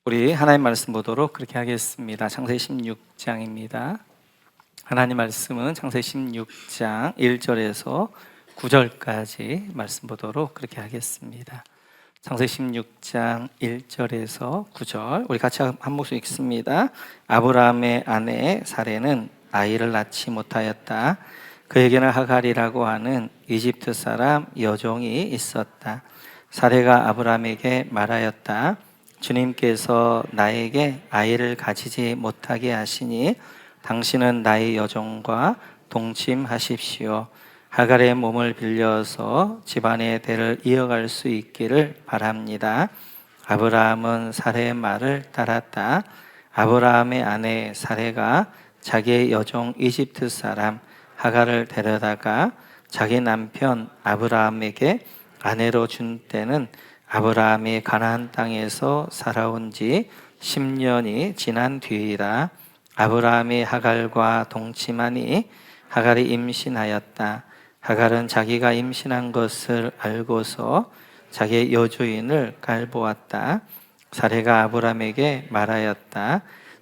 우리 하나님 말씀 보도록 그렇게 하겠습니다. 창세기 16장입니다. 하나님 말씀은 창세기 16장 1절에서 9절까지 말씀 보도록 그렇게 하겠습니다. 창세기 16장 1절에서 9절 우리 같이 한 목소리 읽습니다. 아브라함의 아내 사레는 아이를 낳지 못하였다. 그에게는 하갈이라고 하는 이집트 사람 여종이 있었다. 사레가 아브라함에게 말하였다. 주님께서 나에게 아이를 가지지 못하게 하시니 당신은 나의 여종과 동침하십시오. 하갈의 몸을 빌려서 집안의 대를 이어갈 수 있기를 바랍니다. 아브라함은 사레의 말을 따랐다. 아브라함의 아내 사레가 자기의 여종 이집트 사람 하갈을 데려다가 자기 남편 아브라함에게 아내로 준 때는 아브라함이 가나안 땅에서 살아온 지 10년이 지난 뒤이다. 아브라함이 하갈과 동침하니 하갈이 임신하였다. 하갈은 자기가 임신한 것을 알고서 자기의 여주인을 갈보았다. 사레가 아브라함에게 말하였다.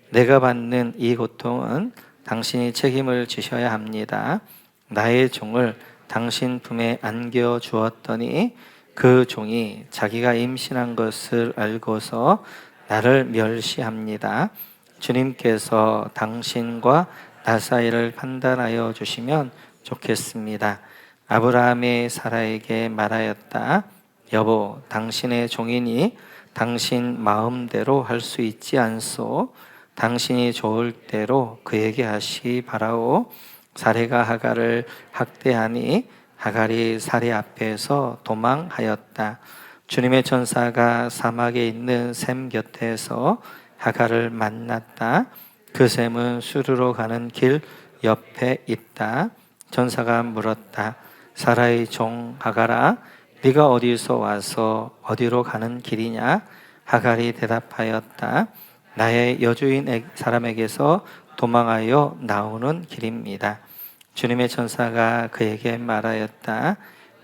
내가 받는 이 고통은 당신이 책임을 지셔야 합니다. 나의 종을 당신 품에 안겨 주었더니 그 종이 자기가 임신한 것을 알고서 나를 멸시합니다. 주님께서 당신과 나 사이를 판단하여 주시면 좋겠습니다. 아브라함이 사라에게 말하였다. 여보, 당신의 종이니 당신 마음대로 할 수 있지 않소. 당신이 좋을 대로 그에게 하시 바라오. 사레가 하갈을 학대하니 하갈이 사레 앞에서 도망하였다. 주님의 천사가 사막에 있는 샘 곁에서 하갈을 만났다. 그 샘은 수르로 가는 길 옆에 있다. 천사가 물었다. 사라의 종 하갈아, 네가 어디서 와서 어디로 가는 길이냐? 하갈이 대답하였다. 나의 여주인 사람에게서 도망하여 나오는 길입니다. 주님의 천사가 그에게 말하였다.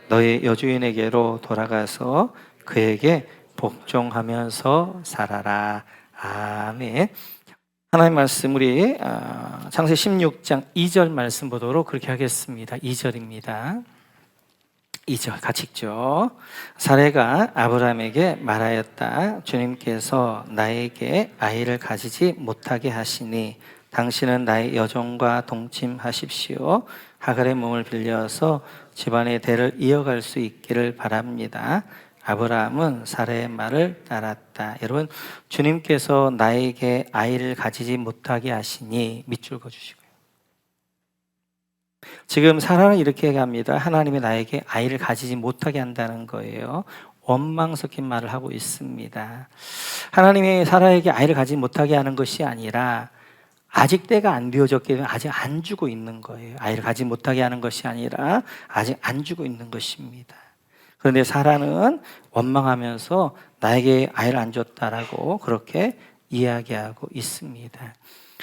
너의 여주인에게로 돌아가서 그에게 복종하면서 살아라. 아멘. 하나님 말씀 우리 창세기 16장 2절 말씀 보도록 그렇게 하겠습니다. 2절입니다. 2절 같이 읽죠. 사레가 아브라함에게 말하였다. 주님께서 나에게 아이를 가지지 못하게 하시니 당신은 나의 여종과 동침하십시오. 하갈의 몸을 빌려서 집안의 대를 이어갈 수 있기를 바랍니다. 아브라함은 사레의 말을 따랐다. 여러분, 주님께서 나에게 아이를 가지지 못하게 하시니 밑줄 그어주시고요. 지금 사라는 이렇게 얘기합니다. 하나님이 나에게 아이를 가지지 못하게 한다는 거예요. 원망 섞인 말을 하고 있습니다. 하나님이 사라에게 아이를 가지지 못하게 하는 것이 아니라 아직 때가 안 되어졌기 때문에 아직 안 주고 있는 거예요. 아이를 가지 못하게 하는 것이 아니라 아직 안 주고 있는 것입니다. 그런데 사라는 원망하면서 나에게 아이를 안 줬다라고 그렇게 이야기하고 있습니다.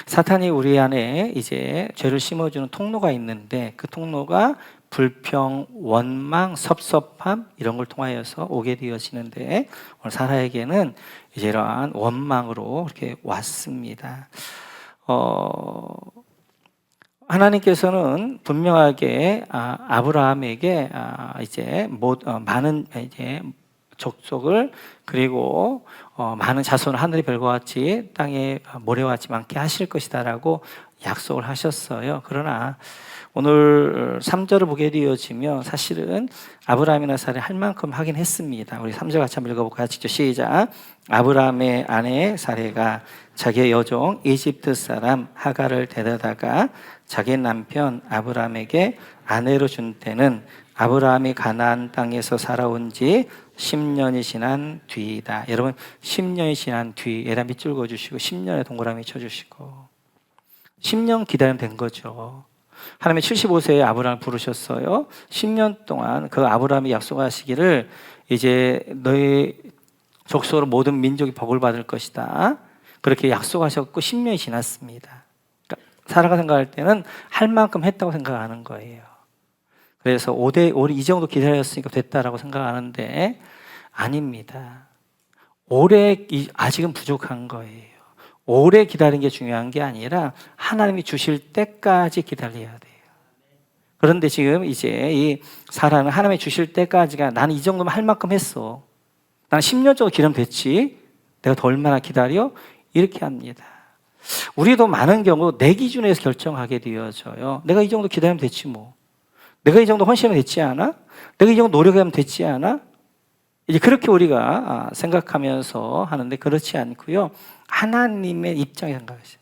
사탄이 우리 안에 이제 죄를 심어주는 통로가 있는데 그 통로가 불평, 원망, 섭섭함 이런 걸 통하여서 오게 되어지는데 오늘 사라에게는 이제 이러한 원망으로 이렇게 왔습니다. 하나님께서는 분명하게 아브라함에게 이제 많은 이제 족속을 그리고 많은 자손을 하늘의 별과 같이 땅에 모래와 같이 많게 하실 것이다라고 약속을 하셨어요. 그러나 오늘 3절을 보게 되어지면 사실은 아브라함이나 사레 할 만큼 하긴 했습니다. 우리 3절 같이 한번 읽어볼까요? 직접 시작. 아브라함의 아내 사레가 자기의 여종 이집트 사람 하갈을 데려다가 자기 남편 아브라함에게 아내로 준 때는 아브라함이 가나안 땅에서 살아온 지 10년이 지난 뒤이다. 여러분 10년이 지난 뒤 얘랑 밑줄 그어주시고 10년에 동그라미 쳐주시고 10년 기다리면 된 거죠. 하나님이 75세에 아브라함을 부르셨어요. 10년 동안 그 아브라함이 약속하시기를 이제 너희 족속으로 모든 민족이 복을 받을 것이다. 그렇게 약속하셨고 10년이 지났습니다. 그러니까 사라가 생각할 때는 할 만큼 했다고 생각하는 거예요. 그래서 올해 이 정도 기다렸으니까 됐다라고 생각하는데 아닙니다. 아직은 부족한 거예요. 오래 기다리는 게 중요한 게 아니라 하나님이 주실 때까지 기다려야 돼요. 그런데 지금 이제 이 사라는 하나님이 주실 때까지가 나는 이 정도면 할 만큼 했어. 나는 10년 정도 기다리면 됐지. 내가 더 얼마나 기다려? 이렇게 합니다. 우리도 많은 경우 내 기준에서 결정하게 되어져요. 내가 이 정도 기다리면 됐지 뭐. 내가 이 정도 헌신하면 됐지 않아? 내가 이 정도 노력하면 됐지 않아? 이제 그렇게 우리가 생각하면서 하는데 그렇지 않고요. 하나님의 입장에 생각하세요.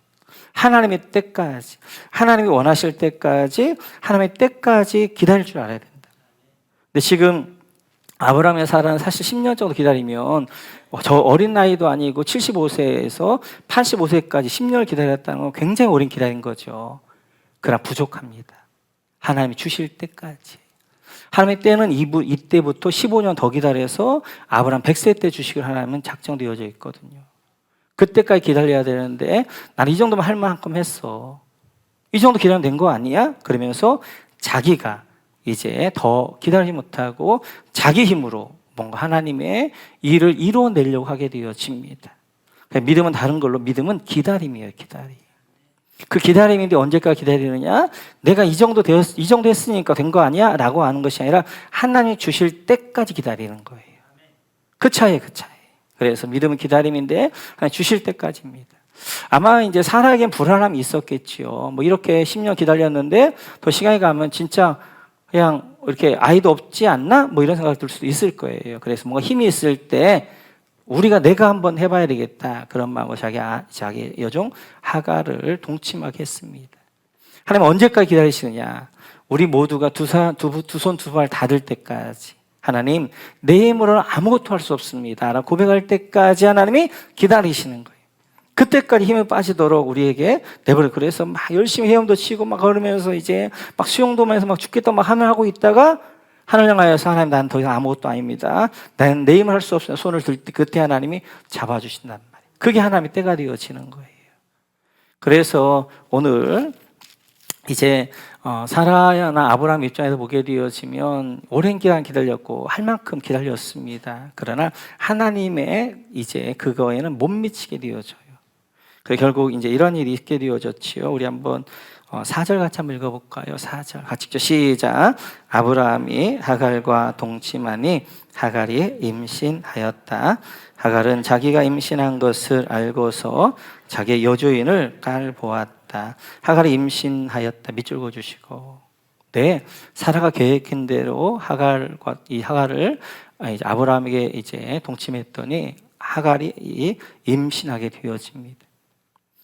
하나님의 때까지, 하나님이 원하실 때까지, 하나님의 때까지 기다릴 줄 알아야 된다. 근데 지금 아브라함의 사라는 사실 10년 정도 기다리면 저 어린 나이도 아니고 75세에서 85세까지 10년을 기다렸다는 건 굉장히 오랜 기다린 거죠. 그러나 부족합니다. 하나님이 주실 때까지. 하나님의 때는 이때부터 15년 더 기다려서 아브라함 100세 때 주식을 하나님은 작정되어져 있거든요. 그때까지 기다려야 되는데 나는 이 정도만 할 만큼 했어. 이 정도 기다리면 된 거 아니야? 그러면서 자기가 이제 더 기다리지 못하고 자기 힘으로 뭔가 하나님의 일을 이루어내려고 하게 되어집니다. 믿음은 다른 걸로 믿음은 기다림이에요. 기다림. 그 기다림인데 언제까지 기다리느냐? 내가 이 정도 했으니까 된 거 아니야? 라고 하는 것이 아니라 하나님이 주실 때까지 기다리는 거예요. 그 차이. 그래서 믿음은 기다림인데 하나님 주실 때까지입니다. 아마 이제 사라에겐 불안함이 있었겠지요. 뭐 이렇게 10년 기다렸는데 더 시간이 가면 진짜 그냥 이렇게 아이도 없지 않나? 뭐 이런 생각이 들 수도 있을 거예요. 그래서 뭔가 힘이 있을 때 내가 한번 해봐야 되겠다. 그런 마음으로 자기 여종 하갈을 동침하게 했습니다. 하나님 언제까지 기다리시느냐? 우리 모두가 두 손 두 발 닿을 때까지. 하나님, 내 힘으로는 아무것도 할 수 없습니다. 라고 고백할 때까지 하나님이 기다리시는 거예요. 그때까지 힘이 빠지도록 우리에게 내버려. 그래서 막 열심히 헤엄도 치고 막 걸으면서 이제 막 수영도 하면서 막 죽겠다 막 하고 있다가 하늘 향하여서 하나님 나는 더 이상 아무것도 아닙니다. 나는 내 힘을 할 수 없어요. 손을 들 때 그때 하나님이 잡아주신단 말이에요. 그게 하나님의 때가 되어지는 거예요. 그래서 오늘 이제 사라나 아브라함 입장에서 보게 되어지면 오랜 기간 기다렸고 할 만큼 기다렸습니다. 그러나 하나님의 이제 그거에는 못 미치게 되어져요. 그래서 결국 이제 이런 일이 있게 되어졌지요. 우리 한번 4절 같이 한번 읽어볼까요? 4절 같이 읽죠. 시작. 아브라함이 하갈과 동침하니 하갈이 임신하였다. 하갈은 자기가 임신한 것을 알고서 자기의 여주인을 깔보았다. 하갈이 임신하였다. 밑줄 그어주시고. 네, 사라가 계획한 대로 하갈을 이제 아브라함에게 이제 동침했더니 하갈이 임신하게 되어집니다.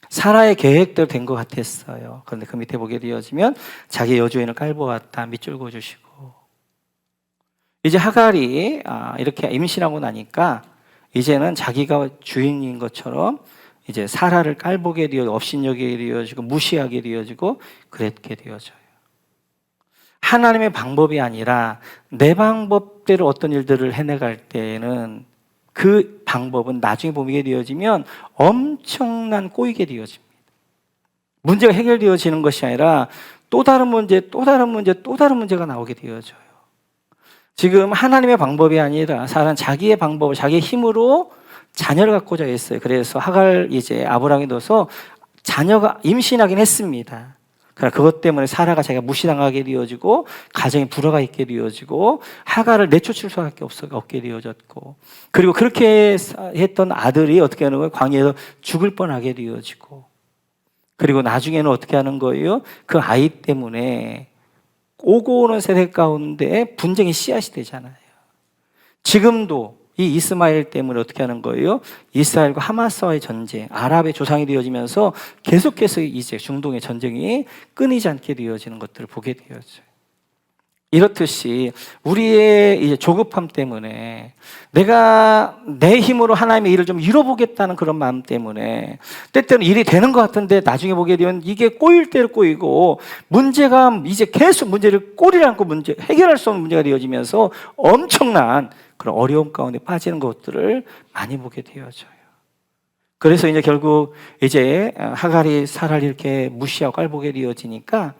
사라의 계획대로 된 것 같았어요. 그런데 그 밑에 보게 되어지면 자기 여주인을 깔보았다. 밑줄 그어주시고. 이제 하갈이 이렇게 임신하고 나니까 이제는 자기가 주인인 것처럼 이제 사라를 깔보게 되어 업신여기게 되어지고 무시하게 되어지고 그렇게 되어져요. 하나님의 방법이 아니라 내 방법대로 어떤 일들을 해내갈 때에는 그 방법은 나중에 보게 되어지면 엄청난 꼬이게 되어집니다. 문제가 해결되어지는 것이 아니라 또 다른 문제가 나오게 되어져요. 지금 하나님의 방법이 아니라 사람은 자기의 방법을 자기의 힘으로 자녀를 갖고자 했어요. 그래서 하갈 이제 아브라함이 넣어서 자녀가 임신하긴 했습니다. 그러나 그것 때문에 사라가 자기가 무시당하게 되어지고 가정에 불화가 있게 되어지고 하갈을 내쫓을 수밖에 없게 되어졌고 그리고 그렇게 했던 아들이 어떻게 하는 거예요? 광야에서 죽을 뻔하게 되어지고 그리고 나중에는 어떻게 하는 거예요? 그 아이 때문에 오고 오는 세대 가운데 분쟁의 씨앗이 되잖아요. 지금도 이 이스마엘 때문에 어떻게 하는 거예요? 이스라엘과 하마스와의 전쟁, 아랍의 조상이 되어지면서 계속해서 이제 중동의 전쟁이 끊이지 않게 되어지는 것들을 보게 되어져요. 이렇듯이 우리의 이제 조급함 때문에 내가 내 힘으로 하나님의 일을 좀 이뤄보겠다는 그런 마음 때문에 때때로 일이 되는 것 같은데 나중에 보게 되면 이게 꼬일 대로 꼬이고 문제가 이제 계속 문제를 꼬리를 안고 해결할 수 없는 문제가 되어지면서 엄청난 그런 어려움 가운데 빠지는 것들을 많이 보게 되어져요. 그래서 이제 결국 이제 하갈이 사라를 이렇게 무시하고 깔보게 되어지니까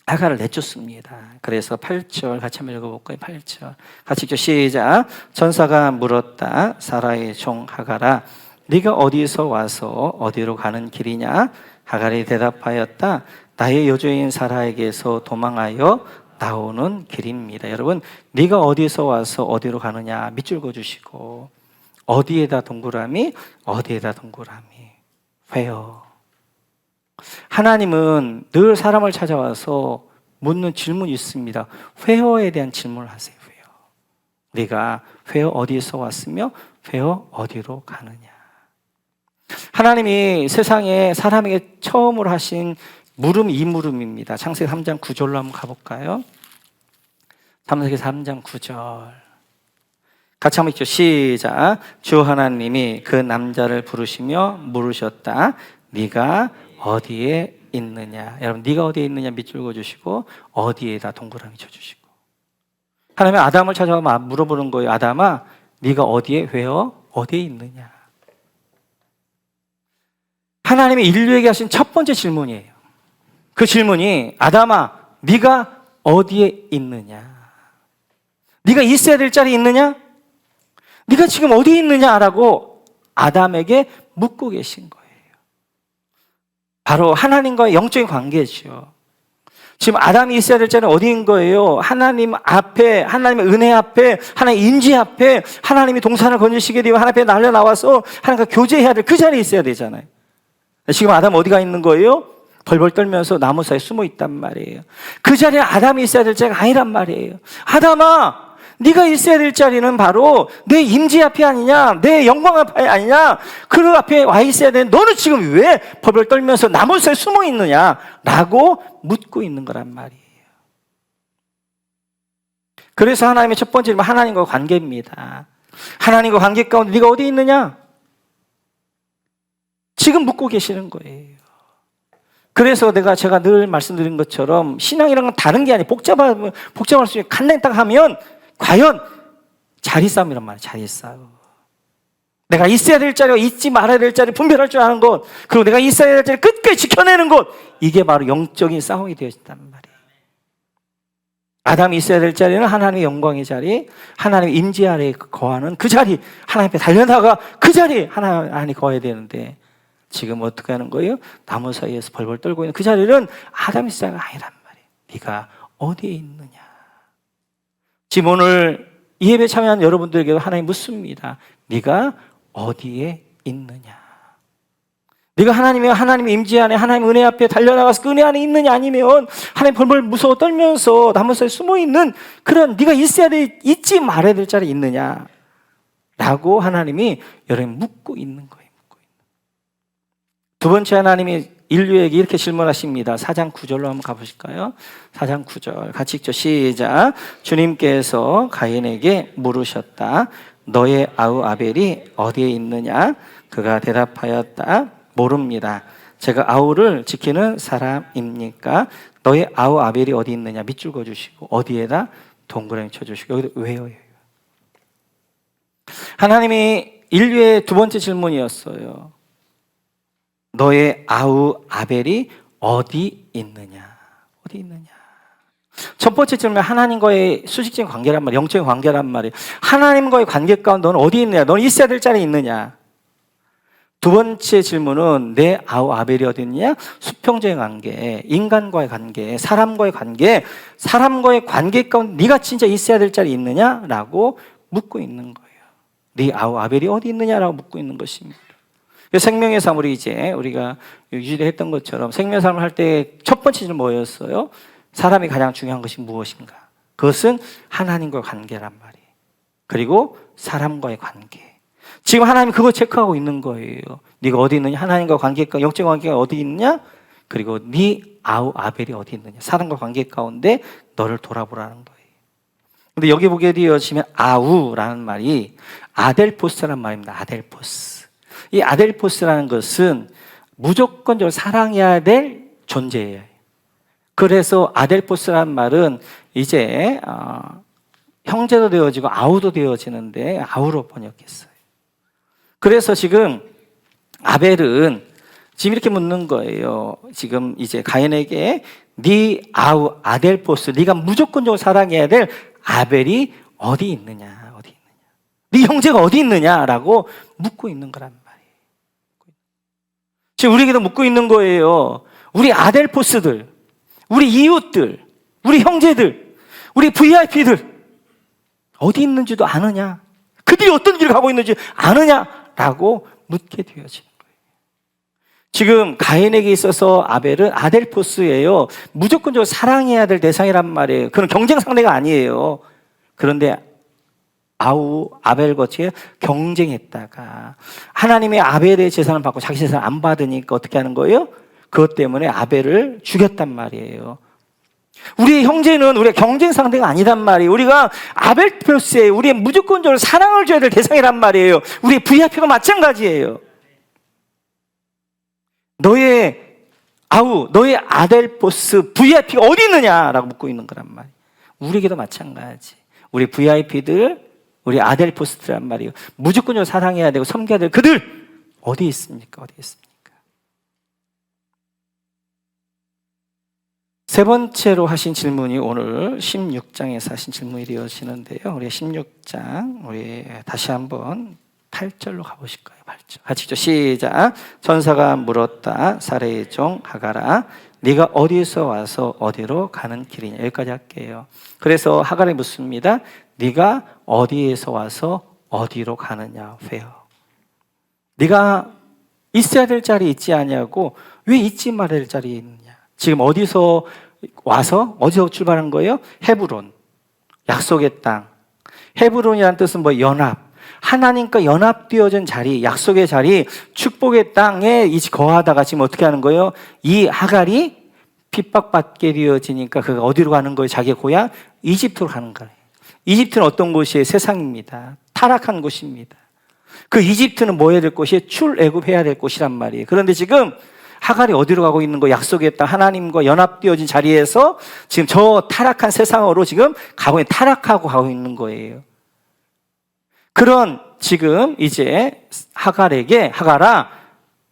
하갈을 내쫓습니다. 그래서 8절 같이 한번 읽어볼까요? 8절 같이 읽죠. 시작. 전사가 물었다. 사라의 종 하갈아, 네가 어디서 와서 어디로 가는 길이냐? 하갈이 대답하였다. 나의 여주인 사라에게서 도망하여 나오는 길입니다. 여러분, 네가 어디서 와서 어디로 가느냐 밑줄 그어주시고, 어디에다 동그라미, 어디에다 동그라미. 왜요? 하나님은 늘 사람을 찾아와서 묻는 질문이 있습니다. 회어에 대한 질문을 하세요. 회어. 네가 회어 어디에서 왔으며 회어 어디로 가느냐. 하나님이 세상에 사람에게 처음으로 하신 물음 이 물음입니다. 창세기 3장 9절로 한번 가볼까요? 창세기 3장 9절 같이 한번 읽죠. 시작. 주 하나님이 그 남자를 부르시며 물으셨다. 네가 어디에 있느냐. 여러분, 네가 어디에 있느냐 밑줄 그어주시고, 어디에다 동그라미 쳐주시고. 하나님이 아담을 찾아와 물어보는 거예요. 아담아, 네가 어디에, 왜요? 어디에 있느냐. 하나님이 인류에게 하신 첫 번째 질문이에요. 그 질문이, 아담아, 네가 어디에 있느냐. 네가 있어야 될 자리에 있느냐? 네가 지금 어디에 있느냐라고 아담에게 묻고 계신 거예요. 바로 하나님과의 영적인 관계죠. 지금 아담이 있어야 될 자리는 어디인 거예요? 하나님 앞에, 하나님의 은혜 앞에, 하나님의 임재 앞에, 하나님이 동산을 건지시게 되면 하나님 앞에 날려 나와서 하나님과 교제해야 될 그 자리에 있어야 되잖아요. 지금 아담 어디가 있는 거예요? 벌벌 떨면서 나무 사이에 숨어 있단 말이에요. 그 자리에 아담이 있어야 될 자리가 아니란 말이에요. 아담아, 네가 있어야 될 자리는 바로 내 임재 앞이 아니냐, 내 영광 앞이 아니냐, 그 앞에 와 있어야 되는 너는 지금 왜 벌벌 떨면서 나무 사이에 숨어 있느냐라고 묻고 있는 거란 말이에요. 그래서 하나님의 첫 번째 질문, 하나님과 관계입니다. 하나님과 관계 가운데 네가 어디 있느냐? 지금 묻고 계시는 거예요. 그래서 제가 늘 말씀드린 것처럼 신앙이란 건 다른 게 아니에요. 복잡할 수 있게 간단히 딱 하면 과연 자리 싸움이란 말이에요. 자리 싸움. 내가 있어야 될 자리와 있지 말아야 될 자리 분별할 줄 아는 것, 그리고 내가 있어야 될 자리 끝까지 지켜내는 것, 이게 바로 영적인 싸움이 되어진단 말이에요. 아담이 있어야 될 자리는 하나님의 영광의 자리, 하나님의 임재 아래에 거하는 그 자리, 하나님 앞에 달려나가 그 자리 하나님 안에 거해야 되는데, 지금 어떻게 하는 거예요? 나무 사이에서 벌벌 떨고 있는 그 자리는 아담의 자리가 아니란 말이에요. 네가 어디에 있느냐. 지금 오늘 이 예배 참여한 여러분들에게도 하나님 묻습니다. 네가 어디에 있느냐. 네가 하나님의 임재 안에, 하나님 은혜 앞에 달려나가서 그 은혜 안에 있느냐, 아니면 하나님 벌벌 무서워 떨면서 나무 사이에 숨어 있는 그런 네가 있어야 될, 있지 말아야 될 자리에 있느냐 라고 하나님이 여러분 묻고 있는 거예요. 두 번째, 하나님이 인류에게 이렇게 질문하십니다. 4장 9절로 한번 가보실까요? 4장 9절 같이 읽죠. 시작. 주님께서 가인에게 물으셨다. 너의 아우 아벨이 어디에 있느냐? 그가 대답하였다. 모릅니다. 제가 아우를 지키는 사람입니까? 너의 아우 아벨이 어디 있느냐? 밑줄 그어주시고, 어디에다 동그라미 쳐주시고, 여기도 왜요? 하나님이 인류의 두 번째 질문이었어요. 너의 아우 아벨이 어디 있느냐? 어디 있느냐? 첫 번째 질문은 하나님과의 수직적인 관계란 말이에요. 영적인 관계란 말이에요. 하나님과의 관계 가운데 너는 어디 있느냐? 너는 있어야 될 자리에 있느냐? 두 번째 질문은 내 아우 아벨이 어디 있느냐? 수평적인 관계, 인간과의 관계, 사람과의 관계 가운데 네가 진짜 있어야 될 자리에 있느냐라고 묻고 있는 거예요. 네 아우 아벨이 어디 있느냐라고 묻고 있는 것입니다. 생명의 삶, 우리가 유지를 했던 것처럼 생명의 삶을 할 때 첫 번째 질문 뭐였어요? 사람이 가장 중요한 것이 무엇인가? 그것은 하나님과의 관계란 말이에요. 그리고 사람과의 관계. 지금 하나님 그거 체크하고 있는 거예요. 네가 어디 있느냐? 하나님과 관계가, 영적 관계가 어디 있느냐? 그리고 네 아우 아벨이 어디 있느냐? 사람과 관계 가운데 너를 돌아보라는 거예요. 근데 여기 보게 되어지면 아우라는 말이 아델포스라는 말입니다. 아델포스. 이 아델포스라는 것은 무조건적으로 사랑해야 될 존재예요. 그래서 아델포스라는 말은 이제 형제도 되어지고 아우도 되어지는데 아우로 번역했어요. 그래서 지금 아벨은 지금 이렇게 묻는 거예요. 지금 이제 가인에게 네 아델포스, 네가 무조건적으로 사랑해야 될 아벨이 어디 있느냐, 어디 있느냐, 네 형제가 어디 있느냐라고 묻고 있는 거란 말이에요. 지금 우리에게도 묻고 있는 거예요. 우리 아델포스들, 우리 이웃들, 우리 형제들, 우리 VIP들 어디 있는지도 아느냐, 그들이 어떤 길을 가고 있는지 아느냐라고 묻게 되어지는 거예요. 지금 가인에게 있어서 아벨은 아델포스예요. 무조건적으로 사랑해야 될 대상이란 말이에요. 그런 경쟁 상대가 아니에요. 그런데 아벨과 경쟁했다가 하나님의 아벨의 재산을 받고 자기 재산을 안 받으니까 어떻게 하는 거예요? 그것 때문에 아벨을 죽였단 말이에요. 우리의 형제는 우리의 경쟁 상대가 아니단 말이에요. 우리가 아벨포스에 우리의 무조건적으로 사랑을 줘야 될 대상이란 말이에요. 우리의 VIP가 마찬가지예요. 너의 아델포스 VIP가 어디 있느냐라고 묻고 있는 거란 말이에요. 우리에게도 마찬가지. 우리 VIP들, 우리 아델포스들란 말이에요. 무조건적으로 사랑해야 되고 섬겨야 될 그들 어디 있습니까? 어디 있습니까? 세 번째로 하신 질문이 오늘 16장에서 하신 질문이 되어지는데요. 우리 16장 우리 다시 한번 8절로 가보실까요? 8절. 같이 시작. 전사가 물었다. 사레의 종 하갈아, 네가 어디서 와서 어디로 가는 길이냐. 여기까지 할게요. 그래서 하갈이 묻습니다. 네가 어디에서 와서 어디로 가느냐. 왜요? 네가 있어야 될 자리에 있지 않냐고, 왜 있지 말아야 될 자리에 있느냐. 지금 어디서 와서 어디서 출발한 거예요? 헤브론, 약속의 땅. 헤브론이라는 뜻은 연합, 하나님과 연합되어진 자리, 약속의 자리, 축복의 땅에 거하다가 지금 어떻게 하는 거예요? 이 하갈이 핍박받게 되어지니까 그가 어디로 가는 거예요? 자기의 고향 이집트로 가는 거예요. 이집트는 어떤 곳이에요? 세상입니다. 타락한 곳입니다. 그 이집트는 뭐 해야 될 곳이에요? 출애굽해야 될 곳이란 말이에요. 그런데 지금 하갈이 어디로 가고 있는 거? 약속의 땅, 하나님과 연합되어진 자리에서 지금 저 타락한 세상으로 지금 타락하고 가고 있는 거예요. 그런 지금 이제 하갈아,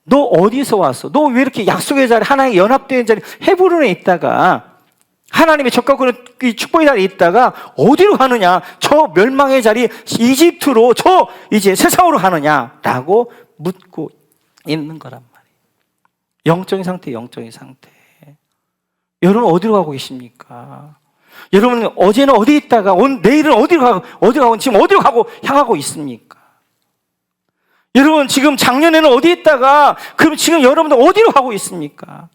너 어디서 왔어? 너 왜 이렇게 약속의 자리, 하나님과 연합되어진 자리 헤브론에 있다가 하나님의 적과 축복의 자리에 있다가 어디로 가느냐? 저 멸망의 자리 이집트로, 저 이제 세상으로 가느냐라고 묻고 있는 거란 말이에요. 영적인 상태. 여러분 어디로 가고 계십니까? 여러분 어제는 어디 있다가 내일은 어디로 가고 지금 어디로 향하고 있습니까? 여러분 지금 작년에는 어디 있다가 그럼 지금 여러분들 어디로 가고 있습니까?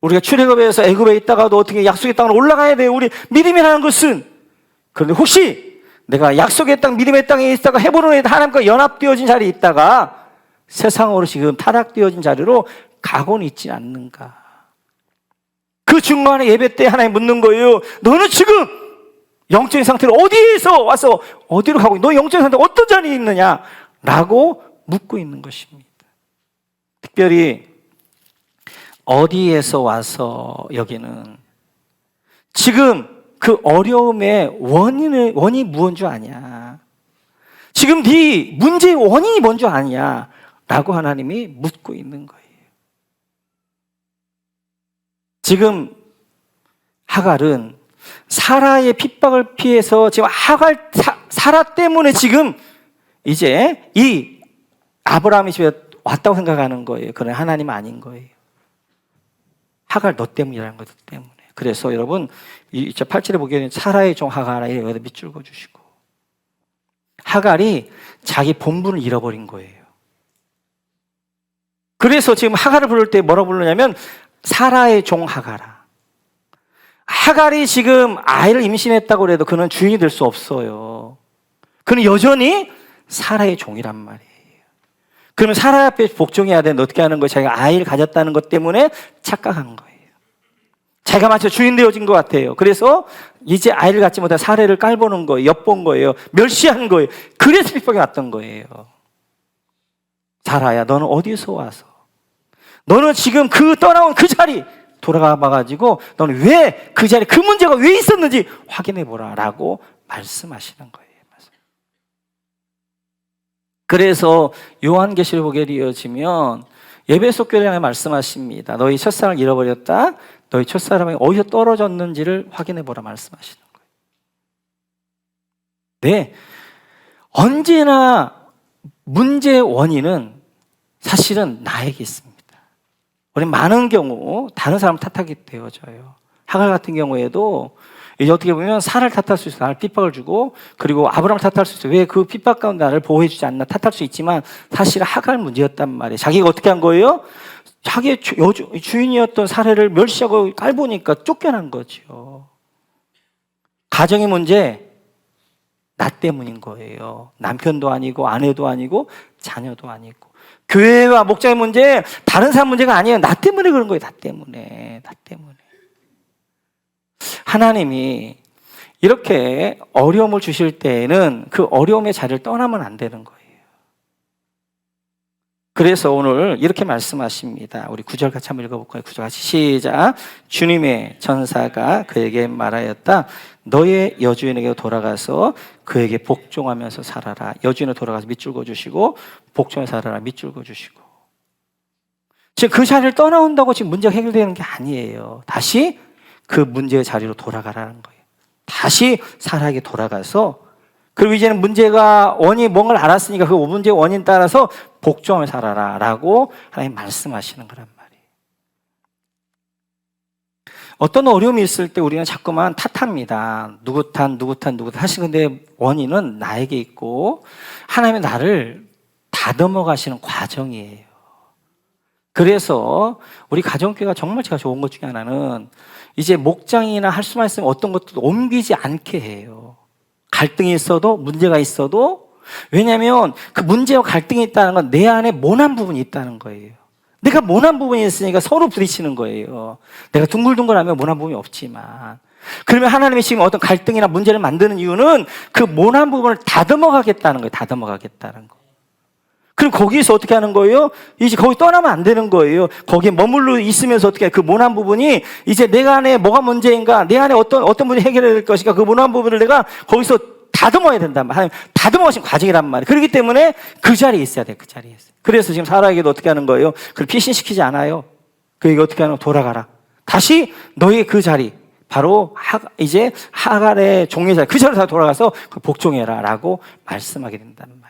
우리가 출애굽에서 애굽에 있다가도 어떻게 약속의 땅으로 올라가야 돼요. 우리 믿음이라는 것은. 그런데 혹시 내가 약속의 땅, 믿음의 땅에 있다가 헤브론에 하나님과 연합되어진 자리에 있다가 세상으로 지금 타락되어진 자리로 가고는 있지 않는가? 그 중간에 예배 때 하나님 묻는 거예요. 너는 지금 영적인 상태로 어디에서 와서 어디로 가고 너 영적인 상태 어떤 자리에 있느냐? 라고 묻고 있는 것입니다. 특별히 어디에서 와서 여기는 지금 그 어려움의 원인이 무언 줄 아냐? 지금 네 문제의 원인이 뭔 줄 아냐? 라고 하나님이 묻고 있는 거예요. 지금 하갈은 사라의 핍박을 피해서 지금 사라 때문에 지금 이제 이 아브라함이 집에 왔다고 생각하는 거예요. 그러나 하나님은 아닌 거예요. 하갈 너 때문이라는 것 때문에. 그래서 여러분 8절에 보게 되면 사라의 종 하갈아 여기다 밑줄 그어주시고, 하갈이 자기 본분을 잃어버린 거예요. 그래서 지금 하갈을 부를 때 뭐라고 부르냐면 사라의 종 하갈아. 하갈이 지금 아이를 임신했다고 해도 그는 주인이 될 수 없어요. 그는 여전히 사라의 종이란 말이에요. 그러면 사라 앞에 복종해야 되는데 어떻게 하는 거예요? 자기가 아이를 가졌다는 것 때문에 착각한 거예요. 자기가 마치 주인 되어진 것 같아요. 그래서 이제 아이를 갖지 못해 사라를 깔보는 거예요. 엿본 거예요. 멸시한 거예요. 그래서 핍박이 왔던 거예요. 사라야, 너는 어디서 와서? 너는 지금 떠나온 그 자리 돌아가 봐가지고 너는 왜 그 자리, 그 문제가 왜 있었는지 확인해 보라 라고 말씀하시는 거예요. 그래서 요한계시록에 이어지면 에베소 교회에 말씀하십니다. 너희 첫사랑을 잃어버렸다. 너희 첫사람이 어디서 떨어졌는지를 확인해 보라 말씀하시는 거예요. 네, 언제나 문제의 원인은 사실은 나에게 있습니다. 우리 많은 경우 다른 사람 탓하게 되어져요. 하갈 같은 경우에도 이제 어떻게 보면 사라를 탓할 수 있어요. 나를 핍박을 주고, 그리고 아브라함을 탓할 수 있어요. 왜 그 핍박 가운데 나를 보호해 주지 않나 탓할 수 있지만 사실 하갈 문제였단 말이에요. 자기가 어떻게 한 거예요? 자기의 주인이었던 사라를 멸시하고 깔보니까 쫓겨난 거죠. 가정의 문제, 나 때문인 거예요. 남편도 아니고 아내도 아니고 자녀도 아니고. 교회와 목장의 문제, 다른 사람 문제가 아니에요. 나 때문에 그런 거예요. 나 때문에. 하나님이 이렇게 어려움을 주실 때에는 그 어려움의 자리를 떠나면 안 되는 거예요. 그래서 오늘 이렇게 말씀하십니다. 우리 9절 같이 한번 읽어볼까요? 9절 같이 시작. 주님의 전사가 그에게 말하였다. 너의 여주인에게 돌아가서 그에게 복종하면서 살아라. 여주인에 돌아가서 밑줄 그어주시고 복종해 살아라. 밑줄 그어주시고. 지금 그 자리를 떠나온다고 지금 문제가 해결되는 게 아니에요. 다시 그 문제의 자리로 돌아가라는 거예요. 다시 사라에게 돌아가서, 그리고 이제는 문제가 원인이 뭔가를 알았으니까 그 문제의 원인 따라서 복종을 살아라 라고 하나님 말씀하시는 거란 말이에요. 어떤 어려움이 있을 때 우리는 자꾸만 탓합니다. 누구 탓. 사실 근데 원인은 나에게 있고 하나님이 나를 다듬어 가시는 과정이에요. 그래서 우리 가정교회가 정말 제가 좋은 것 중에 하나는 이제 목장이나 할 수만 있으면 어떤 것도 옮기지 않게 해요. 갈등이 있어도, 문제가 있어도. 왜냐하면 그 문제와 갈등이 있다는 건 내 안에 모난 부분이 있다는 거예요. 내가 모난 부분이 있으니까 서로 부딪히는 거예요. 내가 둥글둥글하면 모난 부분이 없지만. 그러면 하나님이 지금 어떤 갈등이나 문제를 만드는 이유는 그 모난 부분을 다듬어 가겠다는 거예요. 다듬어 가겠다는 거. 그럼 거기에서 어떻게 하는 거예요? 이제 거기 떠나면 안 되는 거예요. 거기에 머물러 있으면서 어떻게 그 모난 부분이 이제 내가 안에 뭐가 문제인가, 내 안에 어떤 문제 해결해야 될 것인가, 그 모난 부분을 내가 거기서 다듬어야 된단 말이에요. 다듬어 가신 과정이란 말이에요. 그렇기 때문에 그 자리에 있어야 돼요. 그 자리에 있어요. 그래서 지금 사라에게도 어떻게 하는 거예요? 그걸 피신시키지 않아요. 그에게 어떻게 하는 거예요? 돌아가라. 다시 너의 그 자리, 바로 이제 하갈의 종의 자리, 그 자리로 다 돌아가서 복종해라 라고 말씀하게 된다는 말이에요.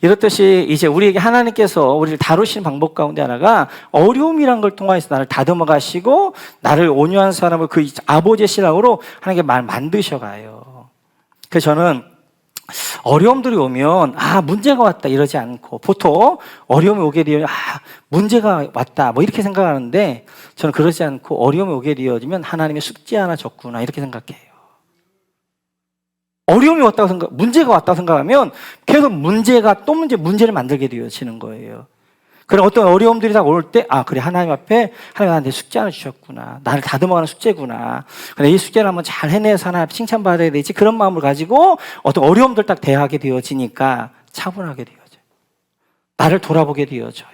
이렇듯이 이제 우리에게 하나님께서 우리를 다루시는 방법 가운데 하나가 어려움이란 걸 통해서 나를 다듬어 가시고 나를 온유한 사람을 그 아버지의 신앙으로 하나님께 만드셔가요. 그래서 저는 어려움들이 오면 문제가 왔다 이러지 않고, 보통 어려움이 오게 되면 문제가 왔다 뭐 이렇게 생각하는데, 저는 그러지 않고 어려움이 오게 되어지면 하나님의 숙제 하나 졌구나 이렇게 생각해요. 어려움이 왔다고 문제가 왔다고 생각하면 계속 문제를 만들게 되어지는 거예요. 그럼 어떤 어려움들이 다 올 때, 그래, 하나님 앞에 하나님 나한테 숙제 하나 주셨구나. 나를 다듬어가는 숙제구나. 그래, 이 숙제를 한번 잘 해내서 하나님 칭찬받아야 되지. 그런 마음을 가지고 어떤 어려움들 딱 대하게 되어지니까 차분하게 되어져요. 나를 돌아보게 되어져요.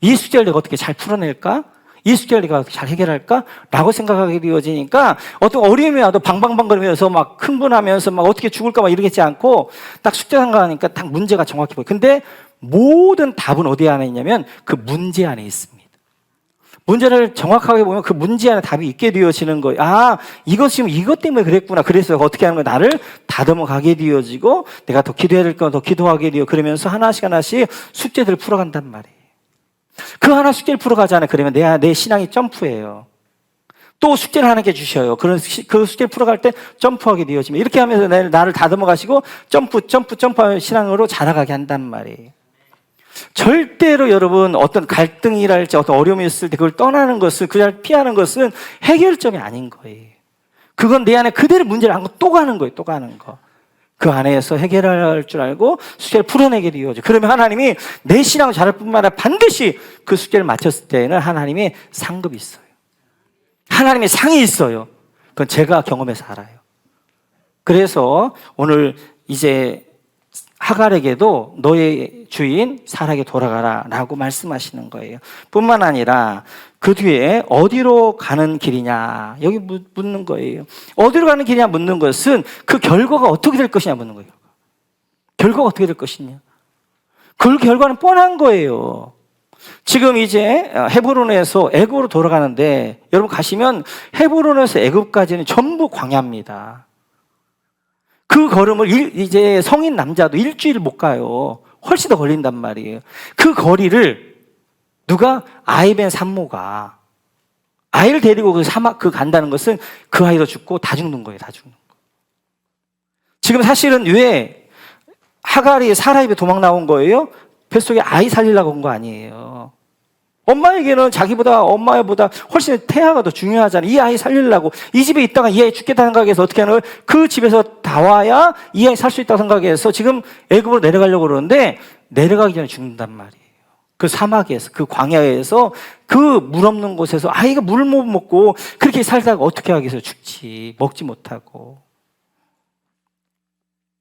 이 숙제를 내가 어떻게 잘 풀어낼까? 이 숙제를 내가 잘 해결할까? 라고 생각하게 되어지니까 어떤 어려움이 와도 방방방거리면서 막 흥분하면서 막 어떻게 죽을까 막 이러겠지 않고 딱 숙제 생각하니까 딱 문제가 정확히 보여요. 근데 모든 답은 어디 안에 있냐면 그 문제 안에 있습니다. 문제를 정확하게 보면 그 문제 안에 답이 있게 되어지는 거예요. 지금 이것 때문에 그랬구나. 그래서 어떻게 하는 거야? 나를 다듬어 가게 되어지고 내가 더 기도해야 될 건 더 기도하게 되어, 그러면서 하나씩 숙제들을 풀어간단 말이에요. 그 하나 숙제를 풀어가잖아요. 그러면 내 신앙이 점프해요. 또 숙제를 하나님께 주셔요. 그 숙제를 풀어갈 때 점프하게 되어지면, 이렇게 하면서 나를 다듬어 가시고 점프하는 신앙으로 자라가게 한단 말이에요. 절대로 여러분 어떤 갈등이랄지 어떤 어려움이 있을 때 그걸 떠나는 것은, 그 자리를 피하는 것은 해결점이 아닌 거예요. 그건 내 안에 그대로 문제를 안고 또 가는 거예요. 또 가는 거. 그 안에서 해결할 줄 알고 숙제를 풀어내게 되어져. 그러면 하나님이 내 신앙을 잘할 뿐만 아니라 반드시 그 숙제를 마쳤을 때는 하나님의 상급이 있어요. 하나님의 상이 있어요. 그건 제가 경험해서 알아요. 그래서 오늘 이제 하갈에게도 너의 주인 사라에게 돌아가라 라고 말씀하시는 거예요. 뿐만 아니라 그 뒤에 어디로 가는 길이냐 여기 묻는 거예요. 어디로 가는 길이냐 묻는 것은 그 결과가 어떻게 될 것이냐 묻는 거예요. 결과가 어떻게 될 것이냐. 그 결과는 뻔한 거예요. 지금 이제 헤브론에서 애굽으로 돌아가는데 여러분 가시면 헤브론에서 애굽까지는 전부 광야입니다. 그 걸음을 이제 성인 남자도 일주일 못 가요. 훨씬 더 걸린단 말이에요. 그 거리를 누가 아이벤 산모가 아이를 데리고 그 사막 간다는 것은 그 아이도 죽고 다 죽는 거예요. 다 죽는 거. 지금 사실은 왜 하갈이 사라 입에 도망 나온 거예요? 뱃속에 아이 살리려고 온 거 아니에요. 엄마에게는 엄마보다 훨씬 태아가 더 중요하잖아요. 이 아이 살리려고. 이 집에 있다가 이 아이 죽겠다 생각해서 어떻게 하는 거예요? 그 집에서 다 와야 이 아이 살 수 있다고 생각해서 지금 애굽으로 내려가려고 그러는데 내려가기 전에 죽는단 말이에요. 그 사막에서, 그 광야에서, 그 물 없는 곳에서 아이가 물을 못 먹고 그렇게 살다가 어떻게 하겠어요? 죽지. 먹지 못하고.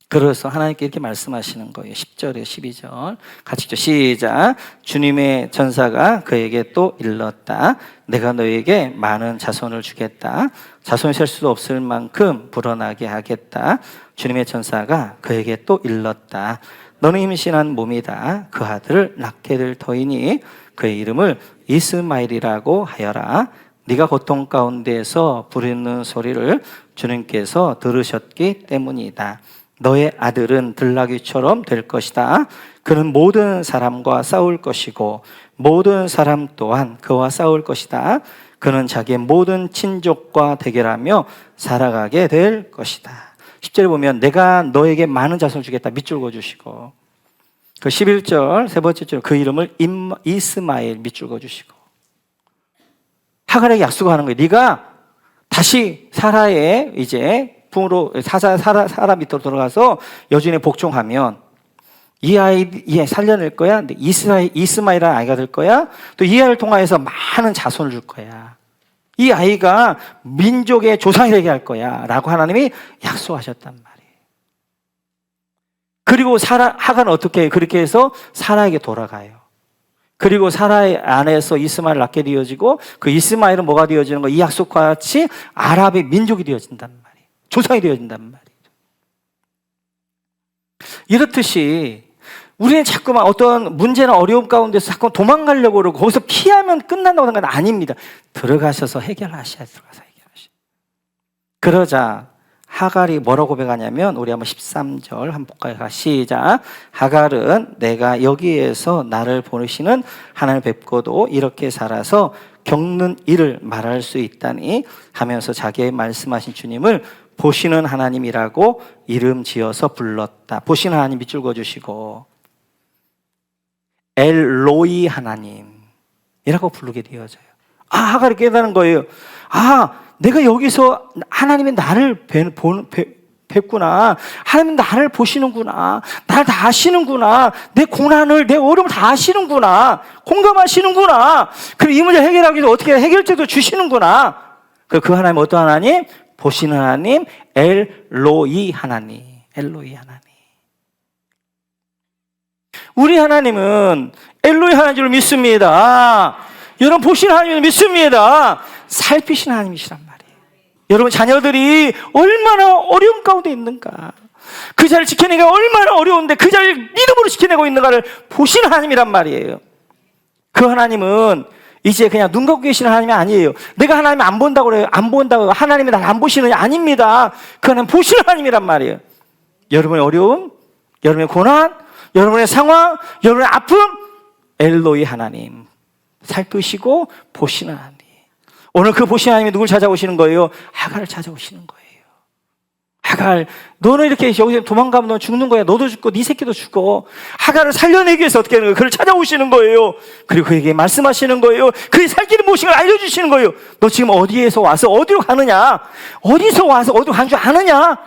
그래서 하나님께 이렇게 말씀하시는 거예요. 10절에 12절 같이 읽죠. 시작. 주님의 전사가 그에게 또 일렀다. 내가 너에게 많은 자손을 주겠다. 자손이 셀 수도 없을 만큼 불어나게 하겠다. 주님의 전사가 그에게 또 일렀다. 너는 임신한 몸이다. 그 아들을 낳게 될 터이니 그의 이름을 이스마엘이라고 하여라. 네가 고통 가운데에서 부르는 소리를 주님께서 들으셨기 때문이다. 너의 아들은 들나귀처럼 될 것이다. 그는 모든 사람과 싸울 것이고 모든 사람 또한 그와 싸울 것이다. 그는 자기의 모든 친족과 대결하며 살아가게 될 것이다. 10절에 보면 내가 너에게 많은 자손을 주겠다. 밑줄 그어주시고 그 11절 세 번째 줄 그 이름을 이스마엘 밑줄 그어주시고 하갈에게 약속하는 거예요. 네가 다시 사라의 이제 부모로 사라 밑으로 돌아가서 여주인에 복종하면 이 아이 살려낼 거야. 이스마엘이라는 아이가 될 거야. 또 이 아이를 통하여서 많은 자손을 줄 거야. 이 아이가 민족의 조상이 되게 할 거야. 라고 하나님이 약속하셨단 말이에요. 그리고 하갈은 어떻게 해요? 그렇게 해서 사라에게 돌아가요. 그리고 사라의 안에서 이스마엘을 낳게 되어지고 그 이스마엘은 뭐가 되어지는 거예요? 이 약속과 같이 아랍의 민족이 되어진단 말이에요. 조상이 되어진단 말이죠. 이렇듯이 우리는 자꾸만 어떤 문제나 어려움 가운데서 자꾸 도망가려고 그러고 거기서 피하면 끝난다고 생각은 아닙니다. 들어가셔서 해결하셔야 들어가서 해결하셔야. 그러자 하갈이 뭐라고 고백하냐면 우리 한번 13절 한번 볼까요? 시작. 하갈은 내가 여기에서 나를 보내시는 하나님을 뵙고도 이렇게 살아서 겪는 일을 말할 수 있다니 하면서 자기의 말씀하신 주님을 보시는 하나님이라고 이름 지어서 불렀다. 보시는 하나님 밑줄 그어주시고 엘로이 하나님이라고 부르게 되어져요. 하갈이 깨달은 거예요. 내가 여기서 하나님이 나를 뵙구나. 하나님은 나를 보시는구나. 나를 다 아시는구나. 내 고난을, 내 어려움을 다 아시는구나. 공감하시는구나. 그리고 이 문제 해결하기 위해서 어떻게 해결책도 주시는구나. 그 하나님 어떤 하나님? 보시는 하나님, 엘로이 하나님. 엘로이 하나님. 우리 하나님은 엘로이 하나님을 믿습니다. 여러분 보시는 하나님을 믿습니다. 살피시는 하나님이시란 말이에요. 여러분 자녀들이 얼마나 어려움 가운데 있는가. 그 자리를 지켜내기가 얼마나 어려운데 그 자리를 믿음으로 지켜내고 있는가를 보시는 하나님이란 말이에요. 그 하나님은 이제 그냥 눈 감고 계시는 하나님이 아니에요. 내가 하나님 안 본다고 그래요. 안 본다고 하나님이 날 안 보시느냐? 아닙니다. 그 하나님 보시는 하나님이란 말이에요. 여러분의 어려움, 여러분의 고난, 여러분의 상황, 여러분의 아픔, 엘로이 하나님 살피시고 보시는 하나님. 오늘 그 보시는 하나님이 누굴 찾아오시는 거예요? 하갈을 찾아오시는 거예요. 하갈, 너는 이렇게 여기서 도망가면 너 죽는 거야. 너도 죽고 네 새끼도 죽고. 하갈을 살려내기 위해서 어떻게 하는 거예요? 그를 찾아오시는 거예요. 그리고 그에게 말씀하시는 거예요. 그의 살 길이 무엇인가 알려주시는 거예요. 너 지금 어디에서 와서 어디로 가느냐? 어디서 와서 어디로 간 줄 아느냐?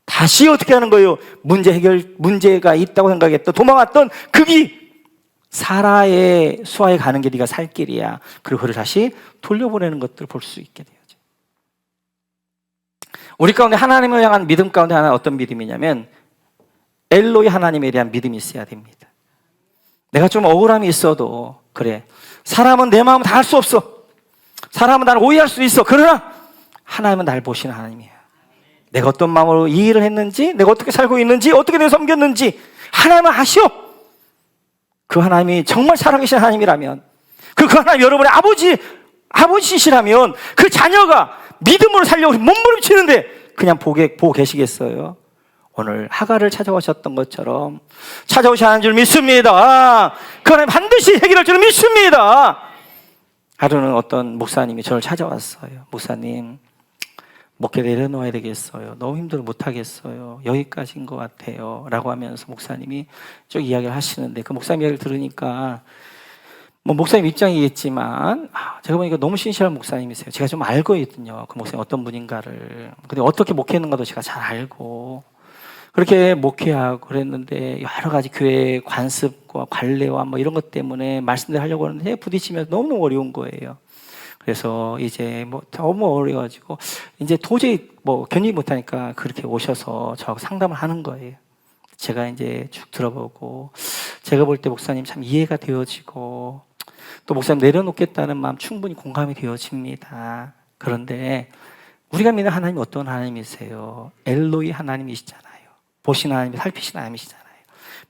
다시 어떻게 하는 거예요? 문제가 있다고 생각했던 도망왔던 그 길, 사라의 수하에 가는 게 네가 살 길이야. 그리고 그를 다시 돌려보내는 것들을 볼 수 있게 되어져. 우리 가운데 하나님을 향한 믿음 가운데 하나 어떤 믿음이냐면 엘로이 하나님에 대한 믿음이 있어야 됩니다. 내가 좀 억울함이 있어도 그래. 사람은 내 마음을 다 알 수 없어. 사람은 나를 오해할 수 있어. 그러나 하나님은 날 보시는 하나님이야. 내가 어떤 마음으로 이 일을 했는지, 내가 어떻게 살고 있는지, 어떻게 내가 섬겼는지 하나님은 아시오. 그 하나님이 정말 살아계신 하나님이라면, 그 하나님 여러분의 아버지시라면 그 자녀가 믿음으로 살려고 몸부림치는데 그냥 보고 계시겠어요? 오늘 하갈을 찾아오셨던 것처럼 찾아오시는 줄 믿습니다. 그 하나님 반드시 해결할 줄 믿습니다. 하루는 어떤 목사님이 저를 찾아왔어요. 목사님, 목회 내려놓아야 되겠어요. 너무 힘들어 못하겠어요. 여기까지인 것 같아요. 라고 하면서 목사님이 쭉 이야기를 하시는데, 그 목사님 이야기를 들으니까 뭐 목사님 입장이겠지만 제가 보니까 너무 신실한 목사님이세요. 제가 좀 알고 있거든요. 그 목사님 어떤 분인가를. 근데 어떻게 목회하는가도 제가 잘 알고, 그렇게 목회하고 그랬는데 여러 가지 교회 관습과 관례와 뭐 이런 것 때문에 말씀들 하려고 하는데 부딪히면서 너무너무 어려운 거예요. 그래서 이제 뭐 너무 어려워가지고 이제 도저히 뭐 견디지 못하니까 그렇게 오셔서 저하고 상담을 하는 거예요. 제가 이제 쭉 들어보고, 제가 볼 때 목사님 참 이해가 되어지고, 또 목사님 내려놓겠다는 마음 충분히 공감이 되어집니다. 그런데 우리가 믿는 하나님이 어떤 하나님이세요? 엘로이 하나님이시잖아요. 보시는 하나님이, 살피시는 하나님이시잖아요.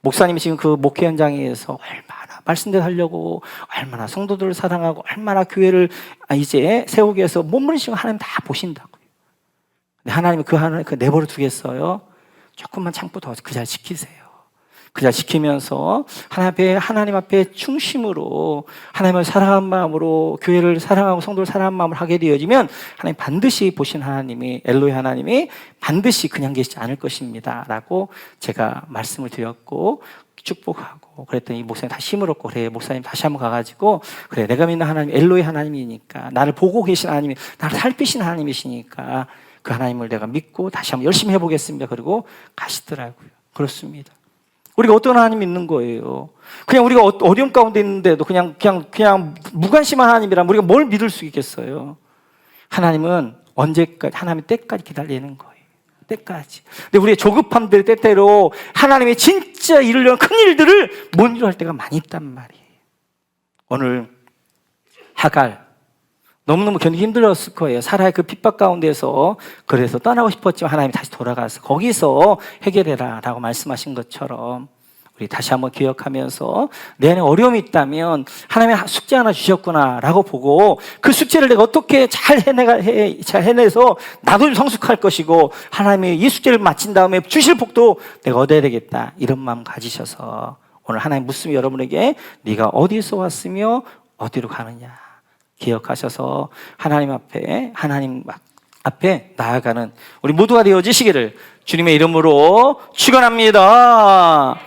목사님이 지금 그 목회 현장에서 얼마나 말씀대로 하려고, 얼마나 성도들을 사랑하고, 얼마나 교회를 이제 세우기 위해서 몸부림치고 하나님 다 보신다고요. 근데 하나님이 그 하나님 내버려 두겠어요? 조금만 참고 더 그 자리 지키세요. 그 자리 지키면서 하나님 앞에 중심으로, 하나님을 사랑하는 마음으로 교회를 사랑하고 성도를 사랑하는 마음을 하게 되어지면 하나님 반드시 보신 하나님이, 엘로이 하나님이 반드시 그냥 계시지 않을 것입니다 라고 제가 말씀을 드렸고 축복하고 그랬더니 목사님 다시 힘을 얻고, 그래 목사님 다시 한번 가가지고, 그래 내가 믿는 하나님 엘로이 하나님이니까, 나를 보고 계신 하나님이, 나를 살피신 하나님이시니까 그 하나님을 내가 믿고 다시 한번 열심히 해보겠습니다. 그리고 가시더라고요. 그렇습니다. 우리가 어떤 하나님 믿는 거예요? 그냥 우리가 어려움 가운데 있는데도 그냥 무관심한 하나님이라면 우리가 뭘 믿을 수 있겠어요? 하나님은 언제까지, 하나님의 때까지 기다리는 거예요. 때까지. 근데 우리의 조급함들 때때로 하나님의 진짜 이루려는 큰 일들을 못 이루할 때가 많이 있단 말이에요. 오늘 하갈 너무너무 견디기 힘들었을 거예요. 사라의 그 핍박 가운데서. 그래서 떠나고 싶었지만 하나님이 다시 돌아가서 거기서 해결해라 라고 말씀하신 것처럼 우리 다시 한번 기억하면서 내 안에 어려움이 있다면 하나님이 숙제 하나 주셨구나 라고 보고, 그 숙제를 내가 어떻게 잘 해내서 나도 좀 성숙할 것이고, 하나님이 이 숙제를 마친 다음에 주실 복도 내가 얻어야 되겠다, 이런 마음 가지셔서 오늘 하나님 묻습니다. 여러분에게 네가 어디서 왔으며 어디로 가느냐 기억하셔서 하나님 앞에 나아가는 우리 모두가 되어지시기를 주님의 이름으로 축원합니다.